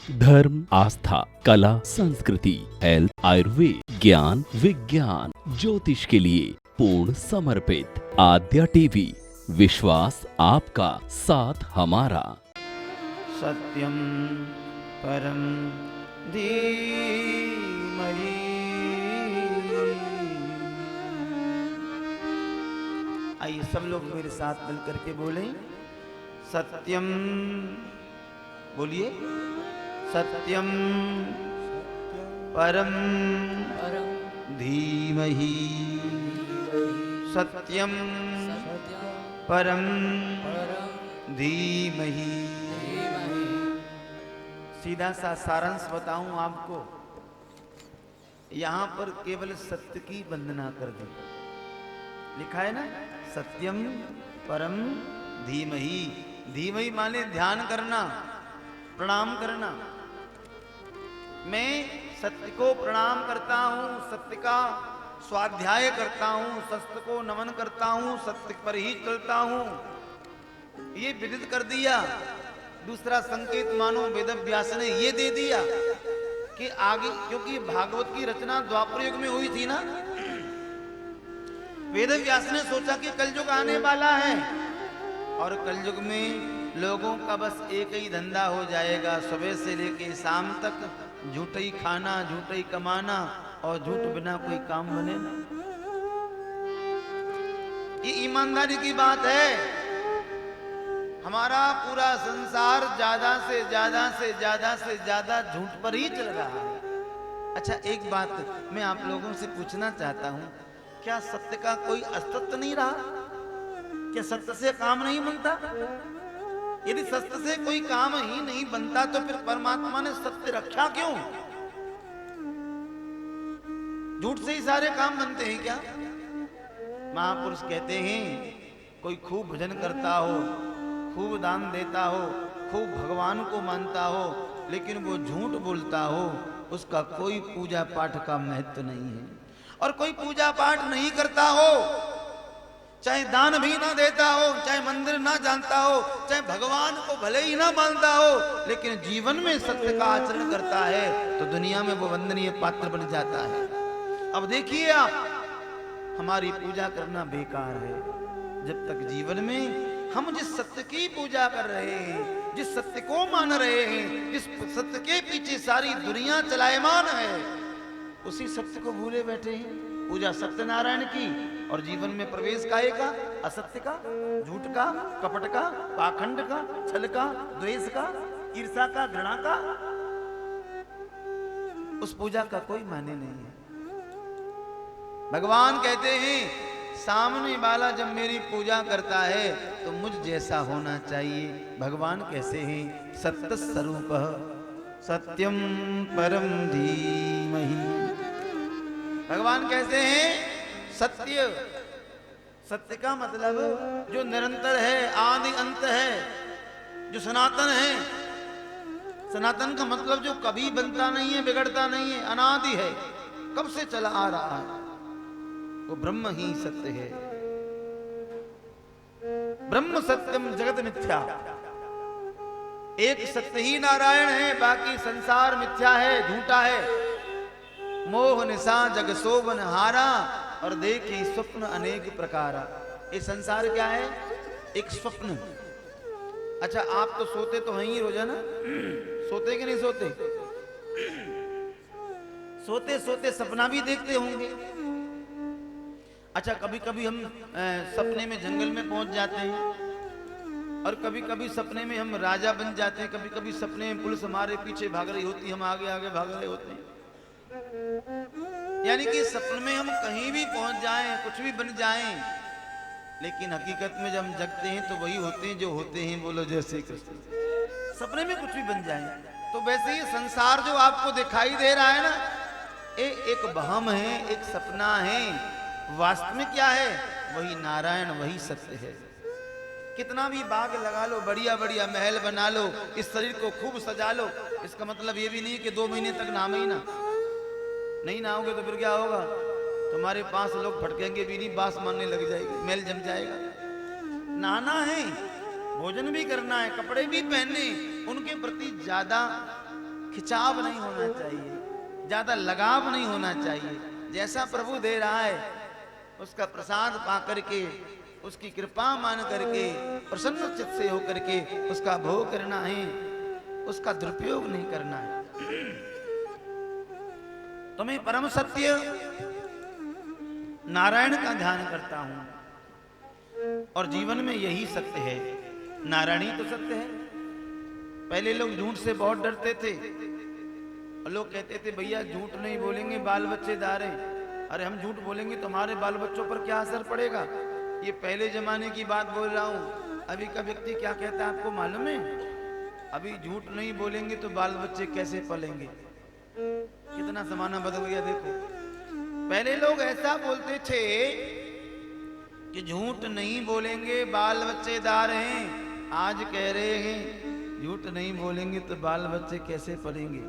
धर्म, आस्था, कला, संस्कृति, हेल्थ, आयुर्वेद, ज्ञान, विज्ञान, ज्योतिष के लिए पूर्ण समर्पित। आद्या टीवी, विश्वास आपका, साथ हमारा। सत्यम परम धीमहि। आइए सब लोग मेरे साथ मिल करके बोलें, सत्यम। बोलिए, सत्यम परम धीमहि। सत्यम परम धीमहि। सीधा सा सारांश बताऊं आपको, यहां पर केवल सत्य की वंदना कर दी। लिखा है ना, सत्यम परम धीमहि। धीमहि माने ध्यान करना, प्रणाम करना। मैं सत्य को प्रणाम करता हूं, सत्य का स्वाध्याय करता हूं, सत्य को नमन करता हूं, सत्य पर ही चलता हूं, ये विदित कर दिया। दूसरा संकेत मानो वेद व्यास ने ये दे दिया कि आगे, क्योंकि भागवत की रचना द्वापर युग में हुई थी ना, वेद व्यास ने सोचा कि कलयुग आने वाला है और कलयुग में लोगों का बस एक ही धंधा हो जाएगा, सुबह से लेके शाम तक झूठ ही खाना, झूठ ही कमाना और झूठ बिना कोई काम बने ना। ये ईमानदारी की बात है। हमारा पूरा संसार ज्यादा से ज्यादा से ज्यादा से ज्यादा झूठ पर ही चल रहा है। अच्छा, एक बात मैं आप लोगों से पूछना चाहता हूं, क्या सत्य का कोई अस्तित्व नहीं रहा? क्या सत्य से काम नहीं बनता? यदि सत्य से कोई काम ही नहीं बनता तो फिर परमात्मा ने सत्य रखा क्यों? झूठ से ही सारे काम बनते हैं क्या? महापुरुष कहते हैं, कोई खूब भजन करता हो, खूब दान देता हो, खूब भगवान को मानता हो, लेकिन वो झूठ बोलता हो, उसका कोई पूजा पाठ का महत्व नहीं है। और कोई पूजा पाठ नहीं करता हो, चाहे दान भी ना देता हो, चाहे मंदिर ना जानता हो, चाहे भगवान को भले ही ना मानता हो, लेकिन जीवन में सत्य का आचरण करता है तो दुनिया में वो वंदनीय पात्र बन जाता है। अब देखिए आप, हमारी पूजा करना बेकार है जब तक जीवन में हम जिस सत्य की पूजा कर रहे हैं, जिस सत्य को मान रहे हैं, जिस सत्य के पीछे सारी दुनिया चलायमान है, उसी सत्य को भूले बैठे हैं। पूजा सत्यनारायण की और जीवन में प्रवेश काहे का? असत्य का, झूठ का, कपट का, पाखंड का, छल का, द्वेष का, ईर्ष्या का, घृणा का। उस पूजा का कोई माने नहीं है। भगवान कहते हैं, सामने वाला जब मेरी पूजा करता है तो मुझ जैसा होना चाहिए। भगवान कैसे हैं? सत्य स्वरूप सत्यम परम धीमहि। भगवान कैसे हैं? सत्य। सत्य का मतलब जो निरंतर है, आदि अंत है, जो सनातन है। सनातन का मतलब जो कभी बनता नहीं है, बिगड़ता नहीं है, अनादि है, कब से चला आ रहा है, वो ब्रह्म ही सत्य है। ब्रह्म सत्यम जगत मिथ्या। एक सत्य ही नारायण है, बाकी संसार मिथ्या है, झूठा है। मोह निशा जग सोबन हारा और देखी स्वप्न अनेक प्रकारा। ये संसार क्या है? एक स्वप्न। अच्छा, आप तो सोते तो हैं ही रोजाना, सोते कि नहीं सोते? सोते सोते सपना भी देखते होंगे। अच्छा, कभी कभी हम सपने में जंगल में पहुंच जाते हैं और कभी कभी सपने में हम राजा बन जाते हैं, कभी कभी सपने में पुलिस हमारे पीछे भाग रही होती, हम आगे आगे भाग रहे होते हैं। यानी कि सपने में हम कहीं भी पहुंच जाएं, कुछ भी बन जाएं, लेकिन हकीकत में जब हम जगते हैं तो वही होते हैं जो होते हैं। बोलो जय श्री कृष्ण। सपने में कुछ भी बन जाएं। तो वैसे ही संसार जो आपको दिखाई दे रहा है ना, ये एक वहम है, एक सपना है। वास्तव में क्या है? वही नारायण, वही सत्य है। कितना भी बाग लगा लो, बढ़िया बढ़िया महल बना लो, इस शरीर को खूब सजा लो, इसका मतलब ये भी नहीं कि 2 महीने तक नहाओ ही ना। नहीं नहाओगे तो फिर क्या होगा? तुम्हारे 5 लोग फटकेंगे भी नहीं, बास मारने लग जाएगी, मैल जम जाएगा। नहाना है, भोजन भी करना है, कपड़े भी पहनने, उनके प्रति ज्यादा खिंचाव नहीं होना चाहिए, ज्यादा लगाव नहीं होना चाहिए। जैसा प्रभु दे रहा है उसका प्रसाद पा करके, उसकी कृपा मान करके, प्रसन्न चित्त से होकर के उसका भोग करना है, उसका दुरुपयोग नहीं करना है। तो मैं परम सत्य नारायण का ध्यान करता हूं और जीवन में यही सत्य है, नारायण ही तो सत्य है। पहले लोग झूठ से बहुत डरते थे और लोग कहते थे भैया झूठ नहीं बोलेंगे बाल बच्चेदार हैं। अरे हम झूठ बोलेंगे तो हमारे बाल बच्चों पर क्या असर पड़ेगा? ये पहले जमाने की बात बोल रहा हूं। अभी का व्यक्ति क्या कहता है आपको मालूम है? अभी झूठ नहीं बोलेंगे तो बाल बच्चे कैसे पलेंगे? कितना जमाना बदल गया देखो। पहले लोग ऐसा बोलते थे कि झूठ नहीं बोलेंगे बाल बच्चेदार हैं। आज कह रहे हैं झूठ नहीं बोलेंगे तो बाल बच्चे कैसे पलेंगे?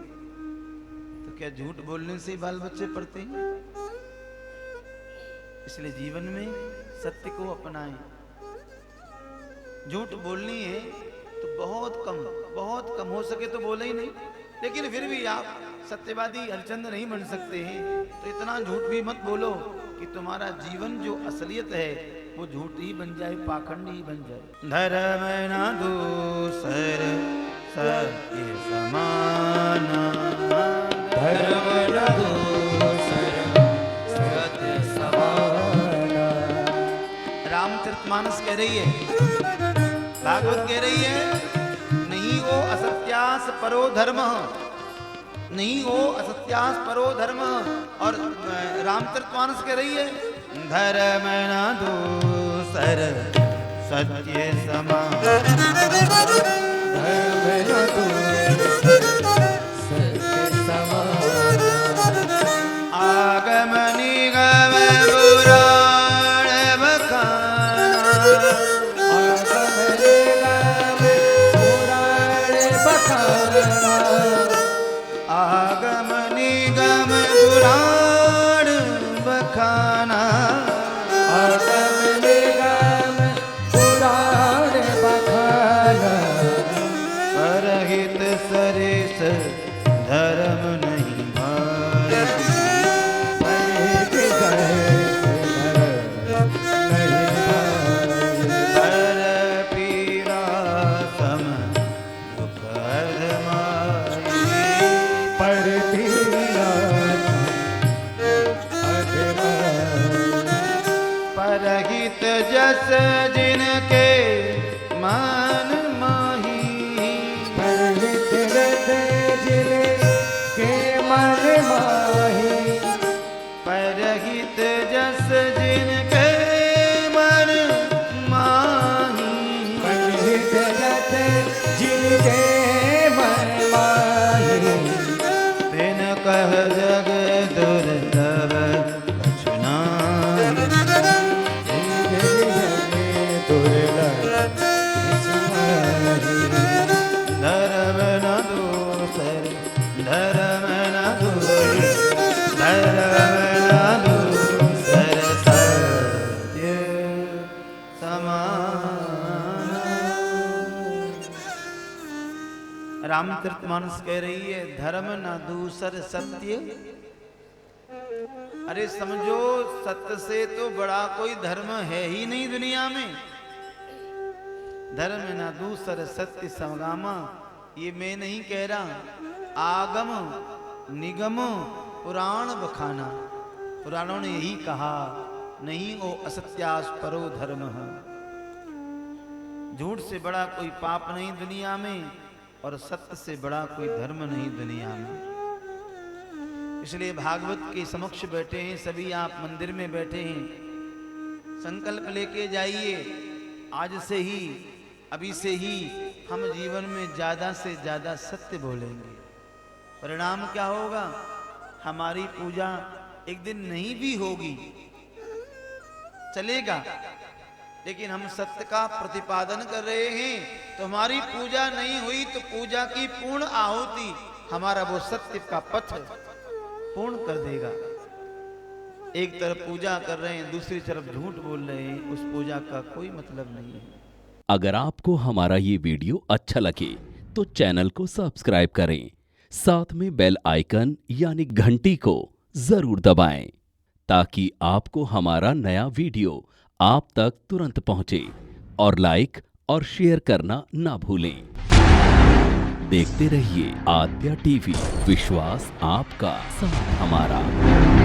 तो क्या झूठ बोलने से बाल बच्चे पढ़ते हैं? इसलिए जीवन में सत्य को अपनाएं। झूठ बोलनी है तो बहुत कम हो सके तो बोले ही नहीं, लेकिन फिर भी आप सत्यवादी हरिचंद्र नहीं बन सकते हैं तो इतना झूठ भी मत बोलो कि तुम्हारा जीवन जो असलियत है वो झूठ ही बन जाए, पाखंड ही बन जाए। धर्म न दूसर सत्य समाना, धर्म न दूसर सत्य समाना। रामचरितमानस कह रही है, भागवत कह रही है, नहीं वो असत्यास परो धर्म, नहीं वो असत्यास परो धर्म। और रामचरितमानस कह रही है, धर्म न दूसर सत्य समाना, धर्म न दूसर सत्य समाना। आगम निगम पुराण बखाना, आगम निगम पुराण बखाना, आगम निगम पुराण बखाना, आगम निगम पुराण बखाना। परहित सरेस धर्म नहीं भाई, परहित सरेस धर्म नहीं भाई। पर पीरा सम दुख अधमाई, पर पीरा परहित जस जिनके मान माही, परहित जस जिनके मन माही, परहित जस जिनके मन माही, परहित जस जिनके मन माही। तिन कह जग दुर्लभ कछु नाहि, दुर्लभ कछु नाहि। धर्म न दूसर, धर्म न दूसर, धर्म न दूसर सत्य समाना। रामचरितमानस कह रही है, धर्म न दूसर सत्य। अरे समझो सत्य से तो बड़ा कोई धर्म है ही नहीं दुनिया में। धर्म न दूसर सत्य समगामा, ये मैं नहीं कह रहा, आगम निगम पुराण बखाना। पुराणों ने यही कहा, नहीं वो असत्यास परो धर्म है। झूठ से बड़ा कोई पाप नहीं दुनिया में और सत्य से बड़ा कोई धर्म नहीं दुनिया में। इसलिए भागवत के समक्ष बैठे हैं सभी, आप मंदिर में बैठे हैं, संकल्प लेके जाइए आज से ही, अभी से ही हम जीवन में ज्यादा से ज्यादा सत्य बोलेंगे। परिणाम क्या होगा? हमारी पूजा एक दिन नहीं भी होगी चलेगा, लेकिन हम सत्य का प्रतिपादन कर रहे हैं तो हमारी पूजा नहीं हुई तो पूजा की पूर्ण आहुति हमारा वो सत्य का पथ पूर्ण कर देगा। एक तरफ पूजा कर रहे हैं, दूसरी तरफ झूठ बोल रहे हैं, उस पूजा का कोई मतलब नहीं है। अगर आपको हमारा ये वीडियो अच्छा लगे तो चैनल को सब्सक्राइब करें, साथ में बेल आइकन यानी घंटी को जरूर दबाएं ताकि आपको हमारा नया वीडियो आप तक तुरंत पहुंचे और लाइक और शेयर करना ना भूलें। देखते रहिए आद्या टीवी, विश्वास आपका, साथ हमारा।